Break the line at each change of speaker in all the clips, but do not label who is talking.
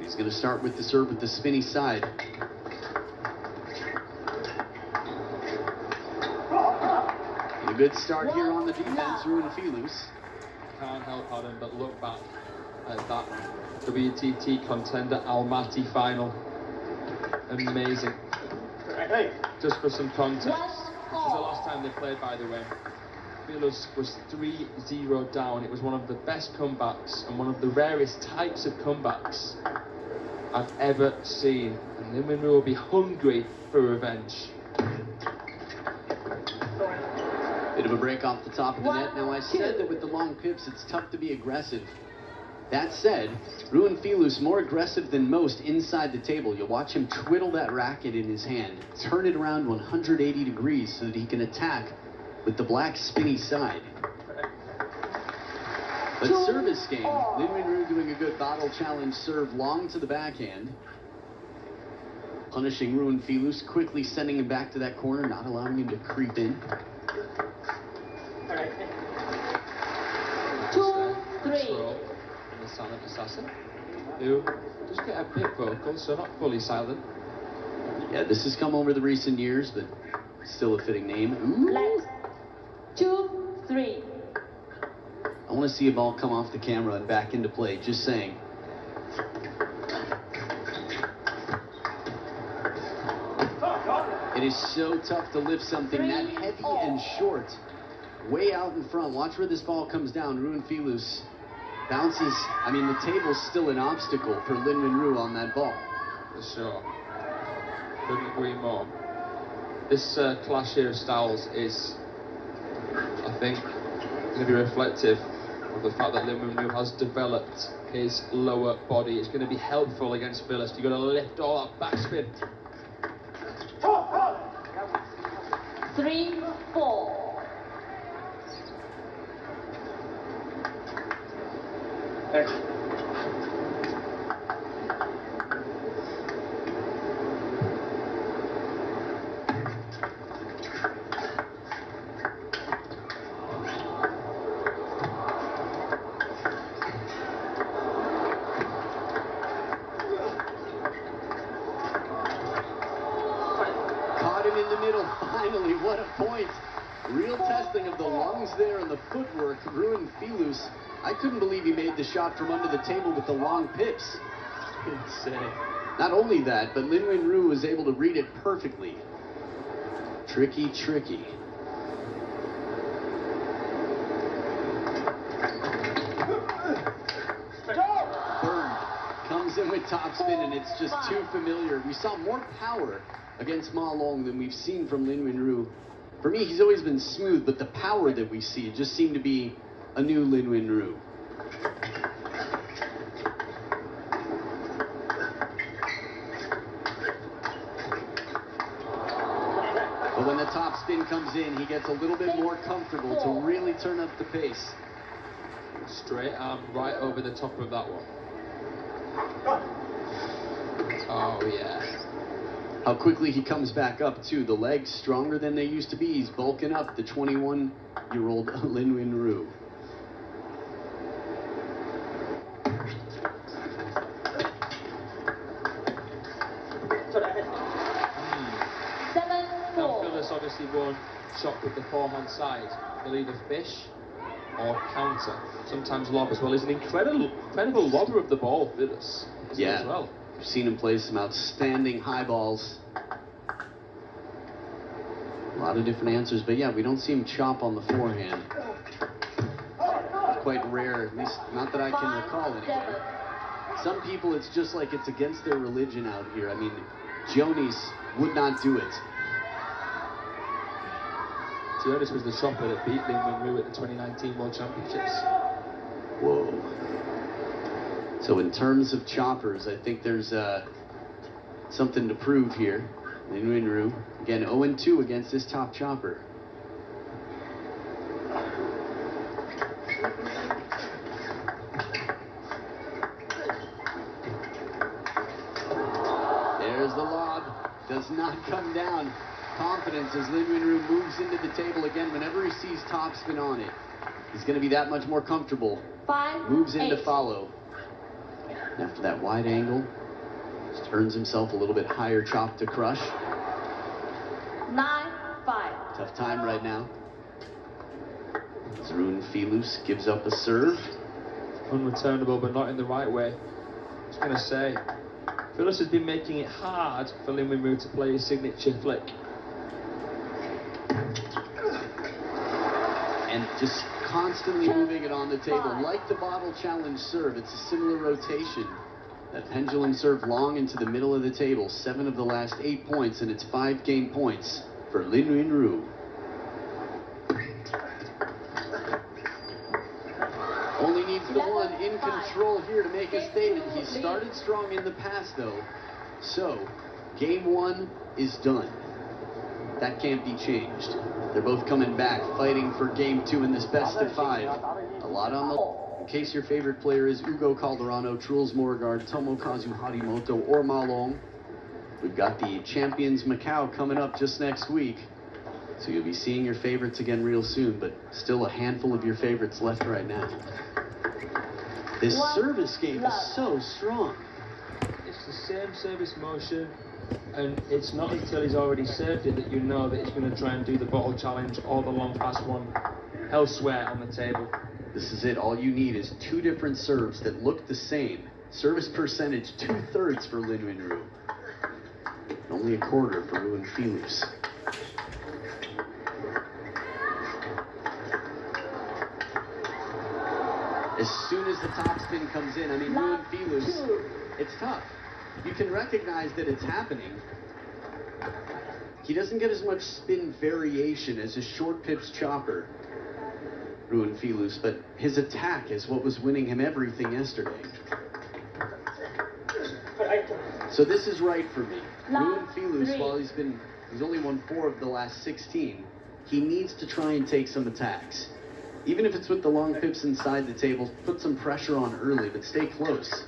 He's going to start with the serve with the spinny side. And a good start here on the defense, Ruwen FILUS.
Can't help Adam but look back at that WTT Contender Almaty final. Amazing. Just for some context, this was the last time they played, by the way. FILUS was 3-0 down. It was one of the best comebacks and one of the rarest types of comebacks I've ever seen. And Lin Yun Ju will be hungry for revenge.
Bit of a break off the top of the net. Now, I said that with the long pips, it's tough to be aggressive. That said, Ruwen FILUS more aggressive than most inside the table. You'll watch him twiddle that racket in his hand, turn it around 180 degrees so that he can attack with the black spinny side. But service game, Lin Yun Ju doing a good bottle challenge serve long to the backhand. Punishing Ruwen FILUS, quickly sending him back to that corner, not allowing him to creep in.
2-3.
The silent assassin, who does get a bit vocal, so not fully silent.
Yeah, this has come over the recent years, but still a fitting name. Ooh.
2-3.
I want to see a ball come off the camera and back into play, just saying. It is so tough to lift something that heavy and short, way out in front. Watch where this ball comes down. Ruwen FILUS bounces. I mean, the table's still an obstacle for Lin Yun Ju on that ball.
For sure. Couldn't agree more. This clash here of styles is, I think, going to be reflective of the fact that Lin Yun Ju has developed his lower body. It's going to be helpful against FILUS. You've got to lift all that backspin.
3-4.
Caught him in the middle, finally, what a point. Real testing of the lungs there and the footwork. Ruwen FILUS, I couldn't believe he made the shot from under the table with the long pips.
Insane.
Not only that, but Lin Yun Ju was able to read it perfectly. Tricky, tricky. Bird comes in with topspin, and it's just too familiar. We saw more power against Ma Long than we've seen from Lin Yun Ju. For me, he's always been smooth, but the power that we see just seemed to be a new Lin Yun Ju. But when the top spin comes in, he gets a little bit more comfortable to really turn up the pace.
Straight arm right over the top of that one. Oh, yeah.
How quickly he comes back up, too. The legs stronger than they used to be. He's bulking up, the 21-year-old Lin Yun Ju.
Now, FILUS obviously won shot with the forehand side. They'll either fish or counter. Sometimes lob as well. He's an incredible lobber of the ball, FILUS.
Yeah.
As well.
We've seen him play some outstanding high balls. A lot of different answers, but yeah, we don't see him chop on the forehand. Quite rare, at least not that I can recall anyway. Some people, it's just like it's against their religion out here. I mean, Jonas would not do it.
Jonas was the chopper that beat Lin Yun Ju at the 2019 World Championships.
Whoa. So in terms of choppers, I think there's something to prove here. Lin Yun Ju, again, 0-2 against this top chopper. There's the lob. Does not come down. Confidence as Lin Yun Ju moves into the table again. Whenever he sees topspin on it, he's going to be that much more comfortable.
5-8.
Moves in to follow. After that wide angle, just turns himself a little bit higher chop to crush.
9-5.
Tough time right now. Ruwen FILUS gives up a serve.
Unreturnable, but not in the right way. I was going to say, FILUS has been making it hard for Lin Yun Ju to play his signature flick.
And just constantly moving it on the table. Like the bottle challenge serve, it's a similar rotation. That pendulum serve long into the middle of the table. 7 of the last 8 points, and it's 5 game points for Lin Yun Ju. Only needs the one in control here to make a statement. He started strong in the past, though. So, game 1 is done. That can't be changed. They're both coming back, fighting for game 2 in this best of 5. A lot on the... In case your favorite player is Ugo Calderano, Truls Morgard, Tomokazu Harimoto, or Ma Long, we've got the Champions Macau coming up just next week. So you'll be seeing your favorites again real soon, but still a handful of your favorites left right now. This service game is so strong.
It's the same service motion, and it's not until he's already served it that you know that he's going to try and do the bottle challenge or the long pass one elsewhere on the table.
This is it. All you need is 2 different serves that look the same. Service percentage 2/3 for Lin Yun Ju. Only a quarter for Ruwen FILUS. As soon as the topspin comes in, I mean, Ruwen FILUS, it's tough. You can recognize that it's happening. He doesn't get as much spin variation as a short pitch chopper, Ruwen FILUS, but his attack is what was winning him everything yesterday. So this is right for me. Ruwen FILUS, while he's only won 4 of the last 16, he needs to try and take some attacks. Even if it's with the long pips inside the table, put some pressure on early, but stay close.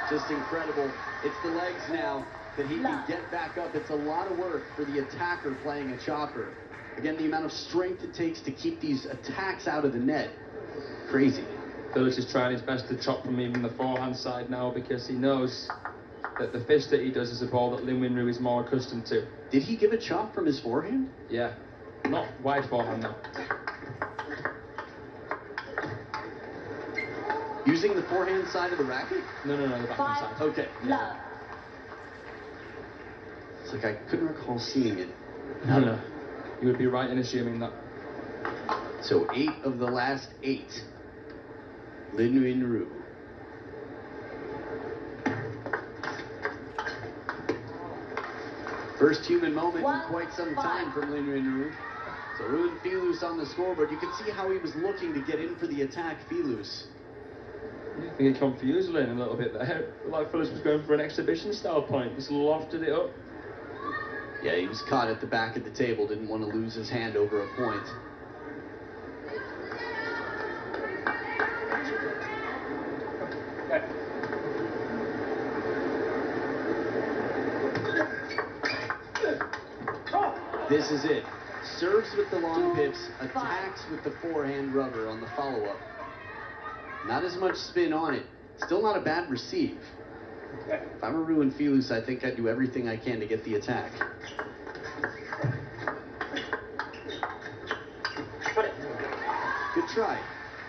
Just incredible. It's the legs now that he can get back up. It's a lot of work for the attacker playing a chopper. Again, the amount of strength it takes to keep these attacks out of the net. Crazy.
FILUS is trying his best to chop from even the forehand side now because he knows that the fist that he does is a ball that Lin Yun Ju is more accustomed to.
Did he give a chop from his forehand?
Yeah. Not wide forehand though.
Using the forehand side of the racket?
No, the backhand side.
Okay.
Love.
It's like I couldn't recall seeing it.
No. You would be right in assuming that.
So 8 of the last 8. Lin Yun Ju. First human moment in quite some time from Lin Yun Ju. So Ruwen FILUS on the scoreboard. You can see how he was looking to get in for the attack, FILUS.
I think he confused Lin a little bit there. Like FILUS was going for an exhibition style point. Just lofted it up.
Yeah, he was caught at the back of the table. Didn't want to lose his hand over a point. This is it. Serves with the long pips, attacks with the forehand rubber on the follow-up. Not as much spin on it. Still not a bad receive. If I'm a Ruwen FILUS, I think I'd do everything I can to get the attack. Good try.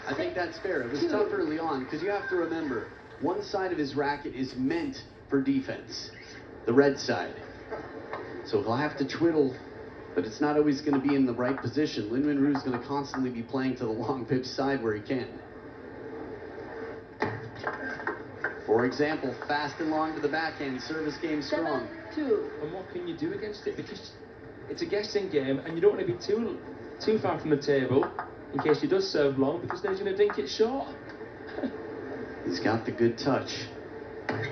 I think that's fair. It was tough early on because you have to remember, one side of his racket is meant for defense, the red side. So he'll have to twiddle, but it's not always going to be in the right position. Lin Yun Ju is going to constantly be playing to the long pip side where he can. For example, fast and long to the backhand, service game strong.
7-2.
And what can you do against it? Because it's a guessing game, and you don't want to be too far from the table in case he does serve long, because then he's going to dink it short.
He's got the good touch.
I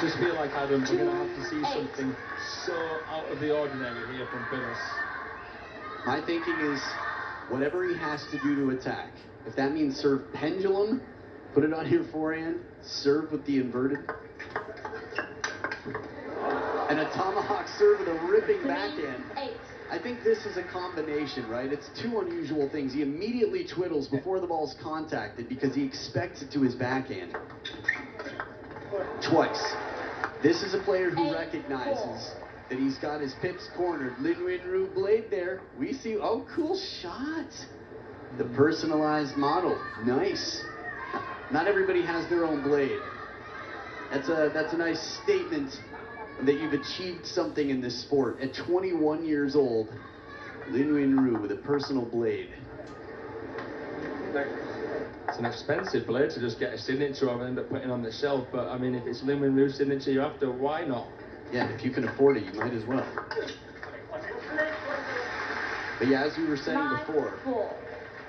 just feel like, Adam, we're going to have to see something so out of the ordinary here from FILUS.
My thinking is, whatever he has to do to attack, if that means serve pendulum, Put it on your forehand, serve with the inverted. And a tomahawk serve with a ripping backhand.
8.
I think this is a combination, right? It's two unusual things. He immediately twiddles before the ball's contacted because he expects it to his backhand. Twice. This is a player who recognizes that he's got his pips cornered. Lin Yun Ju blade there. We see, oh, cool shot. The personalized model. Nice. Not everybody has their own blade. That's a nice statement that you've achieved something in this sport. At 21 years old, Lin Yun Ju with a personal blade.
It's an expensive blade to just get a signature of and end up putting on the shelf, but I mean, if it's Lin Yun Ju's signature you're after, why not?
Yeah, if you can afford it, you might as well. But yeah, as we were saying before,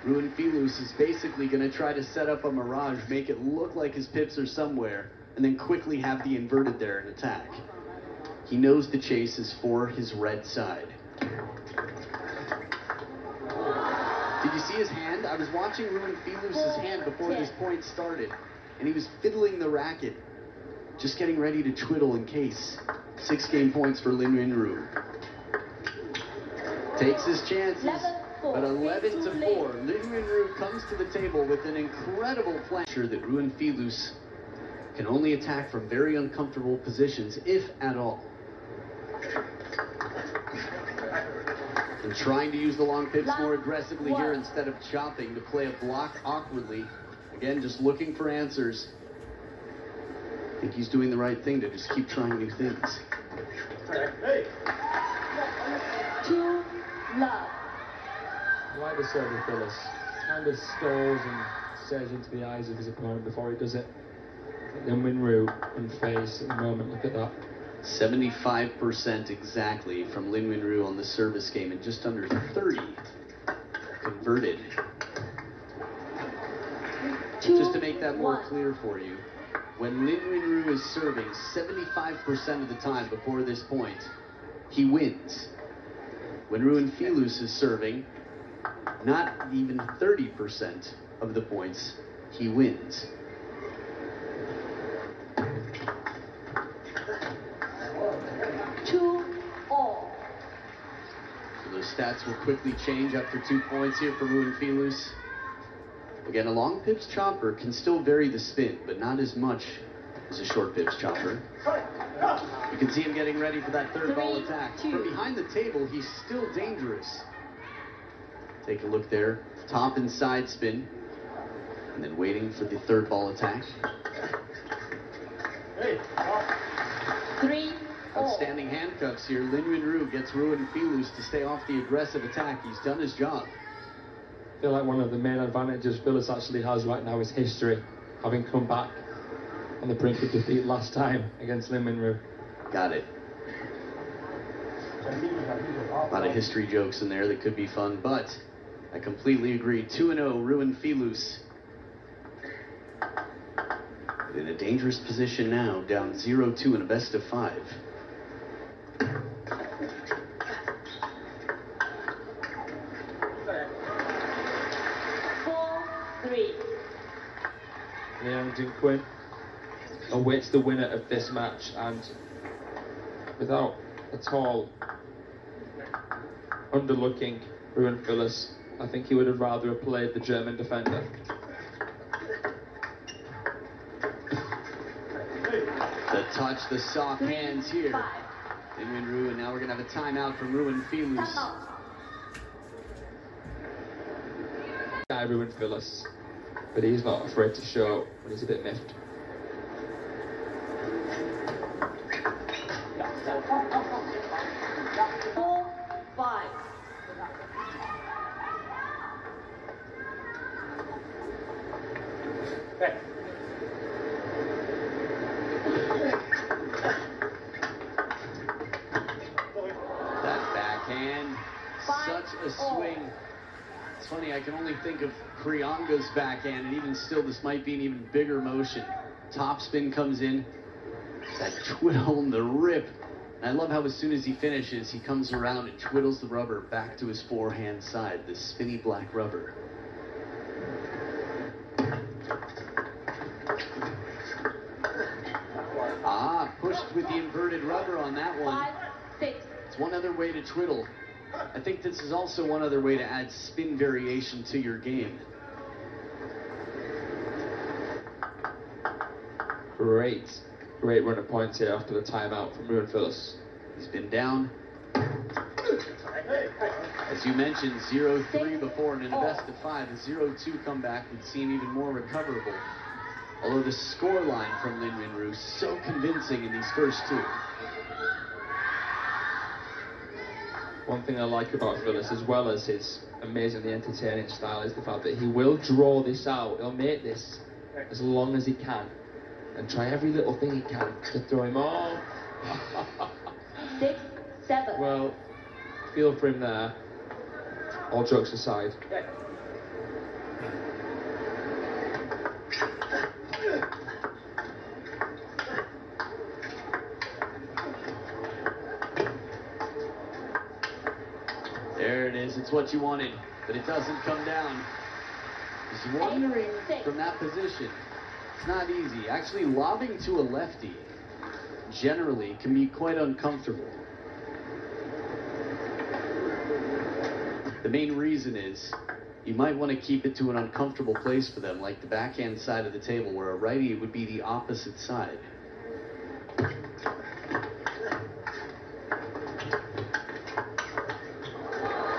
Ruwen FILUS is basically going to try to set up a mirage, make it look like his pips are somewhere, and then quickly have the inverted there and attack. He knows the chase is for his red side. Did you see his hand? I was watching Ruwen FILUS' hand before this point started, and he was fiddling the racket, just getting ready to twiddle in case. 6 game points for Lin Yun Ju. Takes his chances, but 11-4. Lin Yun Ju comes to the table with an incredible pleasure that Ruwen FILUS can only attack from very uncomfortable positions, if at all. And trying to use the long pips more aggressively here instead of chopping to play a block awkwardly. Again, just looking for answers. I think he's doing the right thing to just keep trying new things.
2 love.
I like the serve of FILUS. Kind of stalls and stares into the eyes of his opponent before he does it. Then Lin Yun Ju in face at the moment. Look at that.
75% exactly from Lin Yun Ju on the service game, and just under 30 converted. Just to make that more clear for you, when Lin Yun Ju is serving 75% of the time before this point, he wins. When Ruwen FILUS is serving, not even 30% of the points, he wins. Those stats will quickly change after 2 points here for Ruwen FILUS. Again, a long pips chopper can still vary the spin, but not as much as a short pips chopper. You can see him getting ready for that third ball attack. From behind the table, he's still dangerous. Take a look there. Top and side spin. And then waiting for the third ball attack.
3.
Outstanding handcuffs here. Lin Yun Ju gets Ruwen FILUS to stay off the aggressive attack. He's done his job.
I feel like one of the main advantages FILUS actually has right now is history, having come back on the brink of defeat last time against Lin Yun Ju.
Got it. A lot of history jokes in there that could be fun, but I completely agree. 2-0, Ruwen FILUS. In a dangerous position now, down 0-2 in a best of 5.
4-3.
Lin Yun Ju awaits the winner of this match, and without at all underlooking Ruwen FILUS, I think he would have rather have played the German defender.
The touch, the soft hands here. Lin Yun Ju, and now we're going to have a timeout from Ruwen FILUS.
Guy Ruwen FILUS, but he's not afraid to show when he's a bit miffed.
A swing. It's funny, I can only think of Kriyanga's backhand, and even still, this might be an even bigger motion. Top spin comes in, that twiddle and the rip. And I love how as soon as he finishes, he comes around and twiddles the rubber back to his forehand side, the spinny black rubber. top, pushed with the inverted rubber on that one.
5-6.
It's one other way to twiddle. I think this is also one other way to add spin variation to your game.
Great run of points here after the timeout from Ruwen FILUS.
He's been down. As you mentioned, 0-3 before, and in a best of 5, a 0-2 comeback would seem even more recoverable. Although the score line from Lin Yun Ju so convincing in these first two.
One thing I like about FILUS, as well as his amazingly entertaining style, is the fact that he will draw this out. He'll make this as long as he can and try every little thing he can to throw him off.
6-7.
Well, feel for him there. All jokes aside.
There it is. It's what you wanted, but it doesn't come down. Just wondering from that position. It's not easy. Actually, lobbing to a lefty generally can be quite uncomfortable. The main reason is you might want to keep it to an uncomfortable place for them, like the backhand side of the table, where a righty would be the opposite side.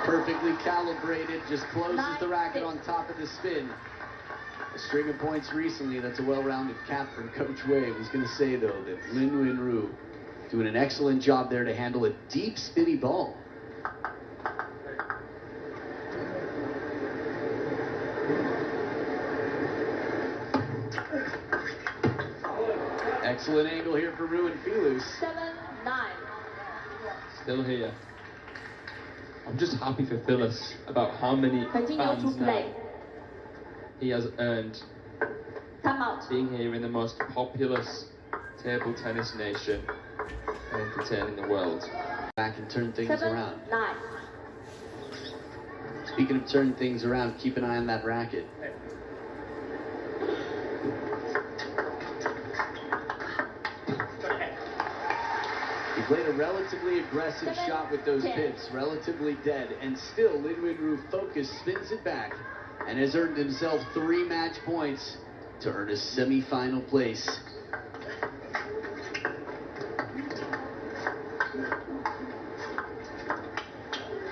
Perfectly calibrated, just closes the racket on top of the spin. A string of points recently. That's a well-rounded cap from Coach Wei. I was going to say, though, that Lin Yun Ju doing an excellent job there to handle a deep, spinny ball. Excellent angle here for Ruwen FILUS.
7-9.
Still here. I'm just happy for FILUS about how many
Continue
fans
to play.
now he has earned
Time out.
being here in the most populous table tennis nation and entertaining the world.
Back and turn things around.
7-9.
Speaking of turning things around, keep an eye on that racket. He played a relatively aggressive shot with those pips, relatively dead, and still Lin Yun Ju focused, spins it back, and has earned himself 3 match points to earn a semi-final place.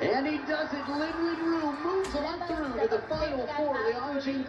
And he does it. Lin Yun Ju moves on through to the final 4. Lin Yun Ju